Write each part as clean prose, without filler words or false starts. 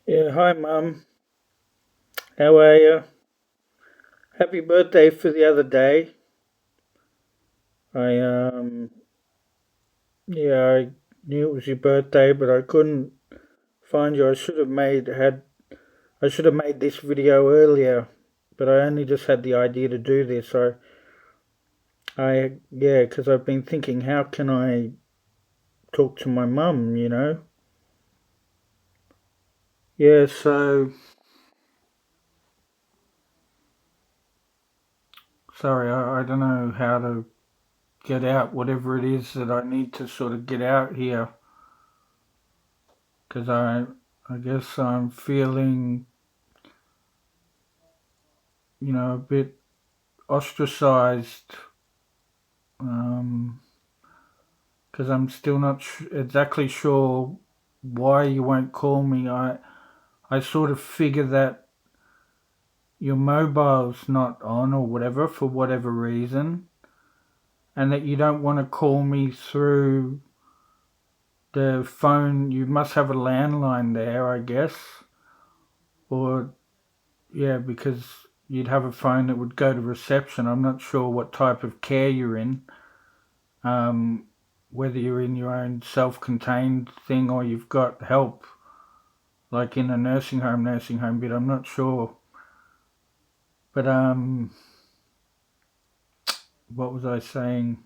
Yeah, hi mum. How are you? Happy birthday for the other day. I I knew it was your birthday, but I couldn't find you. I should have made this video earlier, but I only just had the idea to do this. Yeah, because I've been thinking, how can I talk to my mum? Yeah. So sorry, I don't know how to get out whatever it is that I need to sort of get out here, because I guess I'm feeling a bit ostracized, because I'm still not exactly sure why you won't call me. I sort of figure that your mobile's not on or whatever for whatever reason, and that you don't want to call me through the phone. You must have a landline there, I guess, or yeah, because you'd have a phone that would go to reception. I'm not sure what type of care you're in. um, Whether you're in your own self-contained thing or you've got help, like in a nursing home bit. I'm not sure, but what was I saying?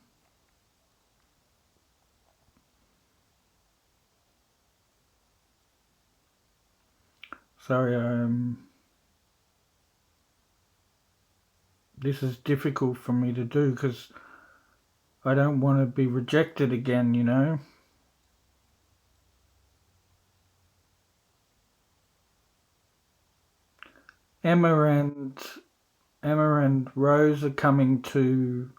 Sorry, this is difficult for me to do because I don't want to be rejected again. Emma and Emma and Rose are coming to.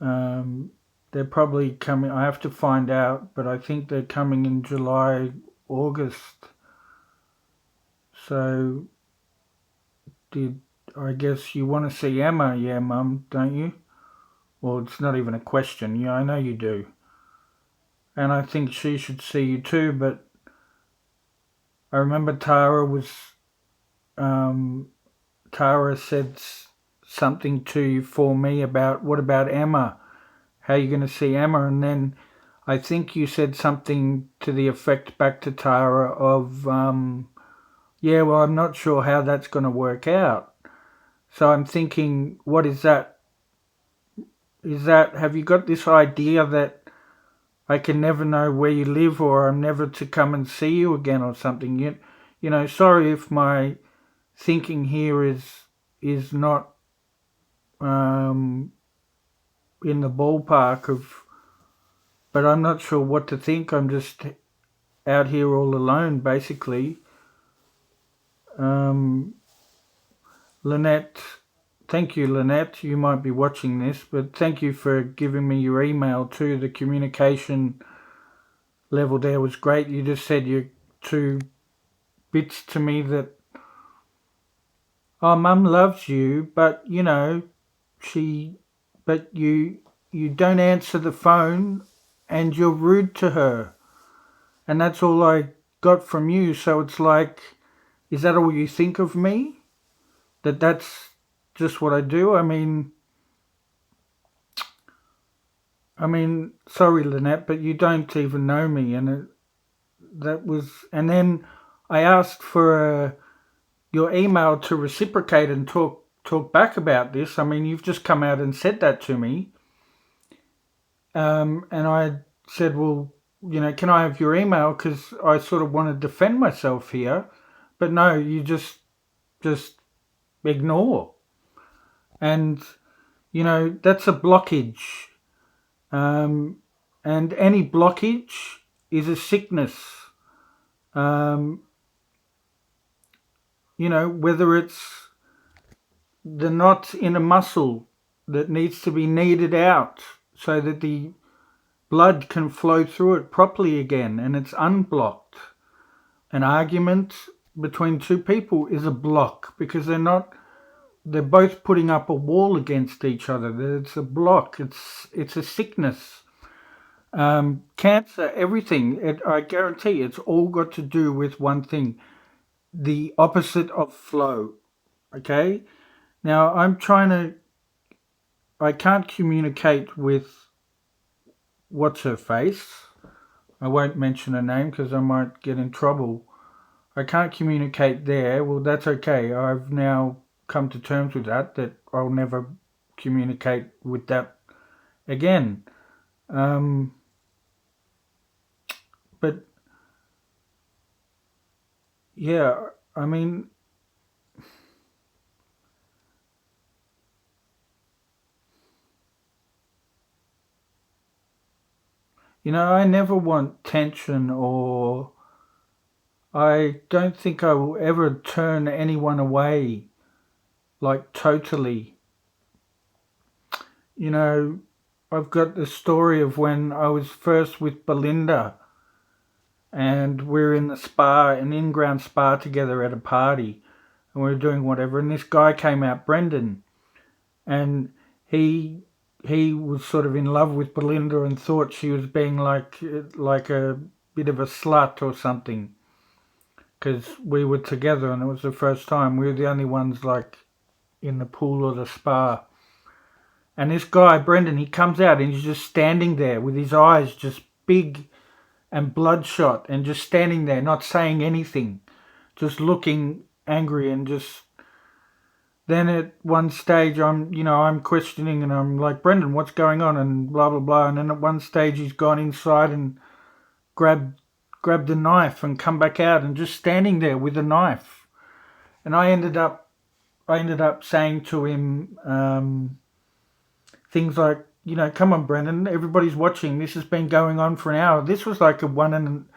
Um, they're probably coming. I have to find out, but I think they're coming in July, August. So did I guess you want to see Emma? Yeah, Mum, don't you? Well, it's not even a question. Yeah, I know you do, and I think she should see you too. But I remember um, Tara said something to you for me about what about Emma? How are you going to see Emma? And then I think you said something to the effect back to Tara of, yeah, well, I'm not sure how that's going to work out. So I'm thinking, what is that? Is that, have you got this idea that I can never know where you live or I'm never to come and see you again or something? Sorry if my thinking here is not um, in the ballpark of, but I'm not sure what to think. I'm just out here all alone, basically. Um, Lynette, thank you, Lynette. You might be watching this, but thank you for giving me your email too. The communication level there was great. You just said your two bits to me that, oh, Mum loves you, but she, but you don't answer the phone, and you're rude to her, and that's all I got from you. So it's like, is that all you think of me? That's just what I do. I mean, sorry, Lynette, but you don't even know me, and that was. And then I asked for your email to reciprocate and talk back about this. I mean, you've just come out and said that to me, and I said, well, can I have your email? Because I sort of want to defend myself here, but no, you just ignore, and that's a blockage, um, and any blockage is a sickness. Um, whether it's the knot in a muscle that needs to be kneaded out so that the blood can flow through it properly again and it's unblocked. An argument between two people is a block because they're both putting up a wall against each other. It's a block. It's a sickness. Cancer, everything. I guarantee it's all got to do with one thing. the opposite of flow. Okay. Now I can't communicate with what's her face. I won't mention her name because I might get in trouble. I can't communicate there. Well, that's okay. I've now come to terms with that I'll never communicate with that again. Um, but yeah, I mean, I never want tension, or I don't think I will ever turn anyone away, like totally. You know, I've got the story of when I was first with Belinda and we're in the spa, an in-ground spa together at a party, and we were doing whatever, and this guy came out, Brendan, and he he was sort of in love with Belinda and thought she was being like a bit of a slut or something because we were together and it was the first time we were the only ones like in the pool or the spa. And this guy Brendan, he comes out and he's just standing there with his eyes just big and bloodshot and just standing there not saying anything, just looking angry. And just then at one stage I'm questioning and I'm like, Brendan, what's going on, and blah blah blah. And then at one stage he's gone inside and grabbed grabbed a knife and come back out and just standing there with a knife. And I ended up saying to him things like, come on, Brendan, everybody's watching. This has been going on for an hour. This was like a 1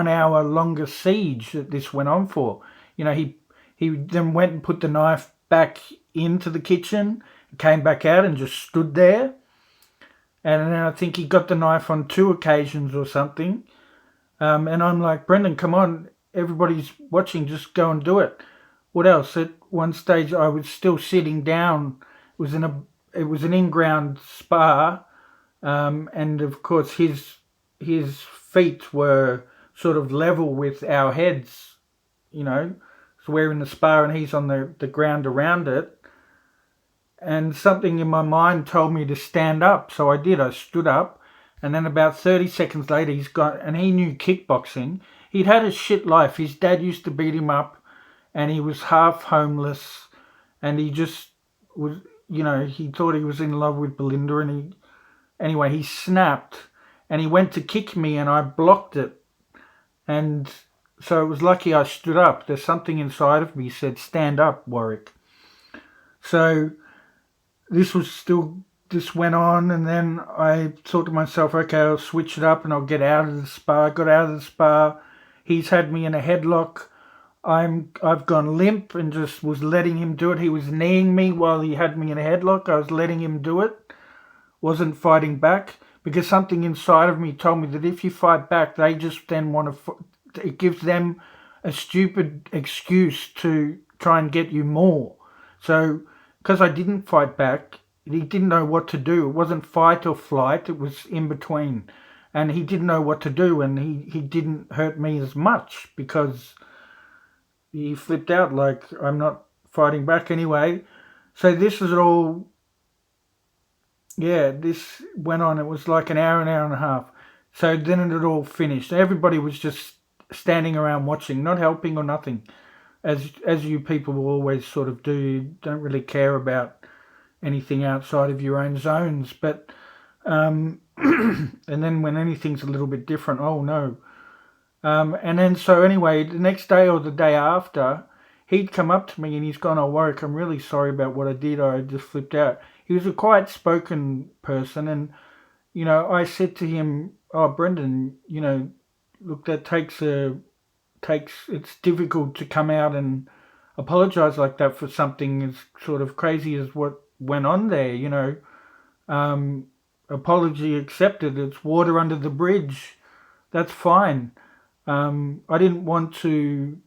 hour longer siege that this went on for. He then went and put the knife back into the kitchen, came back out and just stood there. And then I think he got the knife on two occasions or something. And I'm like, Brendan, come on, everybody's watching, just go and do it. What else? At one stage, I was still sitting down. It was an in-ground spa, and of course his feet were sort of level with our heads. You know, so we're in the spa and he's on the ground around it. And something in my mind told me to stand up, so I did. I stood up, and then about 30 seconds later, he's got, and he knew kickboxing. He'd had a shit life. His dad used to beat him up, and he was half homeless, and he just was, he thought he was in love with Belinda, and anyway, he snapped, and he went to kick me, and I blocked it, and so it was lucky I stood up. There's something inside of me said, "Stand up, Warwick." So this went on, and then I thought to myself, okay, I'll switch it up and I'll get out of the spa. I got out of the spa. He's had me in a headlock. I've gone limp and just was letting him do it. He was kneeing me while he had me in a headlock. I was letting him do it. Wasn't fighting back because something inside of me told me that if you fight back, they just then want to. It gives them a stupid excuse to try and get you more. So because I didn't fight back, he didn't know what to do. It wasn't fight or flight, it was in between. And he didn't know what to do, and he didn't hurt me as much because he flipped out like I'm not fighting back anyway. So this was all, yeah, this went on. It was like an hour and a half. So then it had all finished. Everybody was just standing around watching, not helping or nothing. As you people will always sort of do, you don't really care about anything outside of your own zones. But and then when anything's a little bit different, oh no. And then so anyway, the next day or the day after, he'd come up to me and he's gone, "Oh, Warwick, I'm really sorry about what I did. I just flipped out." He was a quiet spoken person, and I said to him, "Oh, Brendan, look, that it's difficult to come out and apologize like that for something as sort of crazy as what went on there. Um, Apology accepted. It's water under the bridge. That's fine. I didn't want to.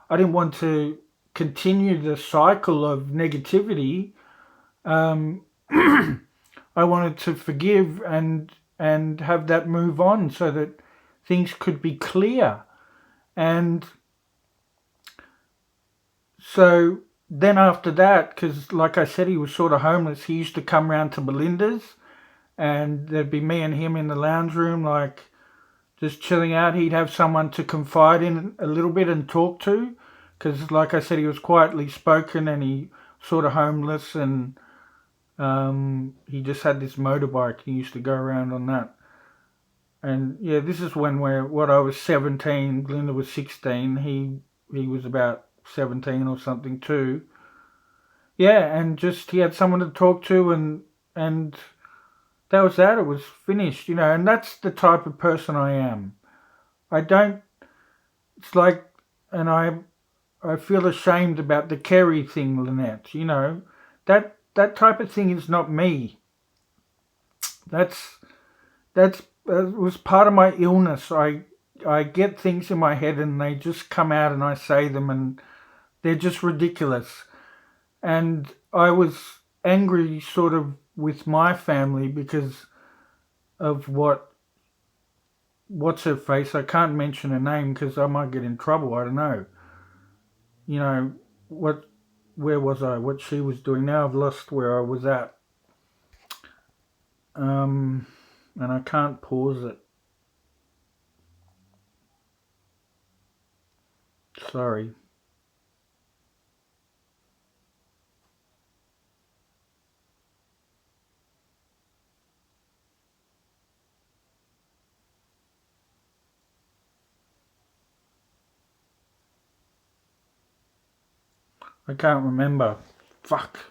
I didn't want to continue the cycle of negativity. Um, I wanted to forgive and have that move on so that things could be clear. And So then after that, because like I said, he was sort of homeless, he used to come round to Belinda's, and there'd be me and him in the lounge room, like just chilling out. He'd have someone to confide in a little bit and talk to, because like I said, he was quietly spoken and he sort of homeless, and he just had this motorbike. He used to go around on that. And yeah, this is when what I was 17, Glinda was 16. He was about 17 or something too. Yeah, and just he had someone to talk to, and that was that. It was finished, and that's the type of person I am. I don't. It's like, and I feel ashamed about the Kerry thing, Lynette. That type of thing is not me. That's that was part of my illness. I get things in my head and they just come out and I say them and they're just ridiculous. And I was angry sort of with my family because of what's her face. I can't mention her name because I might get in trouble. I don't know. You know what? Where was I? What she was doing? Now I've lost where I was at. Um, and I can't pause it. Sorry. I can't remember. Fuck.